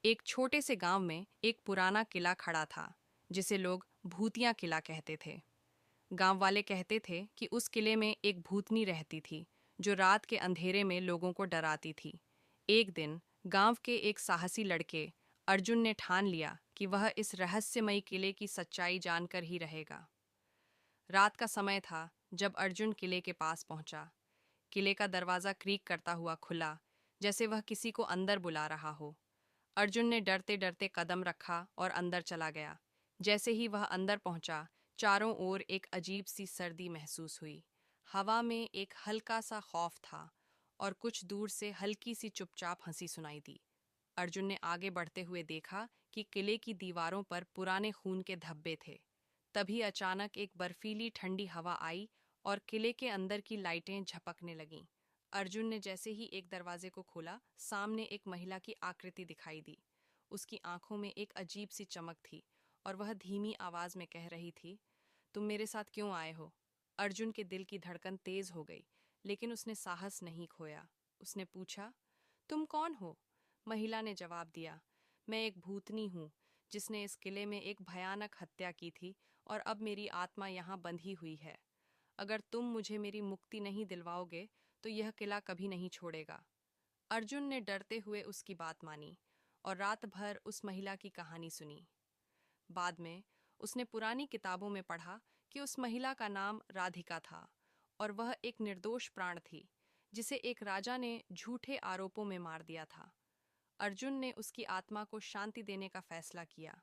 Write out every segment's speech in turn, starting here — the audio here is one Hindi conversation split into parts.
एक छोटे से गांव में एक पुराना किला खड़ा था जिसे लोग भूतिया किला कहते थे। गांव वाले कहते थे कि उस किले में एक भूतनी रहती थी जो रात के अंधेरे में लोगों को डराती थी। एक दिन गांव के एक साहसी लड़के अर्जुन ने ठान लिया कि वह इस रहस्यमयी किले की सच्चाई जानकर ही रहेगा। रात का समय था जब अर्जुन किले के पास पहुंचा। किले का दरवाजा क्रीक करता हुआ खुला, जैसे वह किसी को अंदर बुला रहा हो। अर्जुन ने डरते डरते कदम रखा और अंदर चला गया। जैसे ही वह अंदर पहुंचा, चारों ओर एक अजीब सी सर्दी महसूस हुई। हवा में एक हल्का सा खौफ था और कुछ दूर से हल्की सी चुपचाप हंसी सुनाई दी। अर्जुन ने आगे बढ़ते हुए देखा कि किले की दीवारों पर पुराने खून के धब्बे थे। तभी अचानक एक बर्फीली ठंडी हवा आई और किले के अंदर की लाइटें झपकने लगीं। अर्जुन ने जैसे ही एक दरवाजे को खोला, सामने एक महिला की आकृति दिखाई दी। उसकी आंखों में एक अजीब सी चमक थी और वह धीमी आवाज में कह रही थी, तुम मेरे साथ क्यों आए हो? अर्जुन के दिल की धड़कन तेज हो गई, लेकिन उसने साहस नहीं खोया। उसने पूछा, तुम कौन हो? महिला ने जवाब दिया, मैं एक भूतनी हूँ जिसने इस किले में एक भयानक हत्या की थी और अब मेरी आत्मा यहाँ बंधी हुई है। अगर तुम मुझे मेरी मुक्ति नहीं दिलवाओगे तो यह किला कभी नहीं छोड़ेगा। अर्जुन ने डरते हुए उसकी बात मानी और रात भर उस महिला की कहानी सुनी। बाद में उसने पुरानी किताबों में पढ़ा कि उस महिला का नाम राधिका था और वह एक निर्दोष प्राण थी जिसे एक राजा ने झूठे आरोपों में मार दिया था। अर्जुन ने उसकी आत्मा को शांति देने का फैसला किया।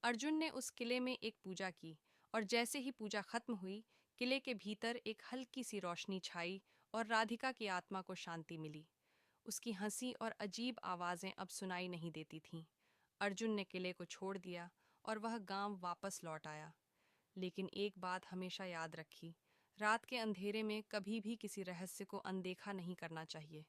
अर्जुन ने उस किले में एक पूजा की और जैसे ही पूजा खत्म हुई, किले के भीतर एक हल्की सी रोशनी छाई और राधिका की आत्मा को शांति मिली। उसकी हंसी और अजीब आवाजें अब सुनाई नहीं देती थीं। अर्जुन ने किले को छोड़ दिया और वह गांव वापस लौट आया। लेकिन एक बात हमेशा याद रखी, रात के अंधेरे में कभी भी किसी रहस्य को अनदेखा नहीं करना चाहिए।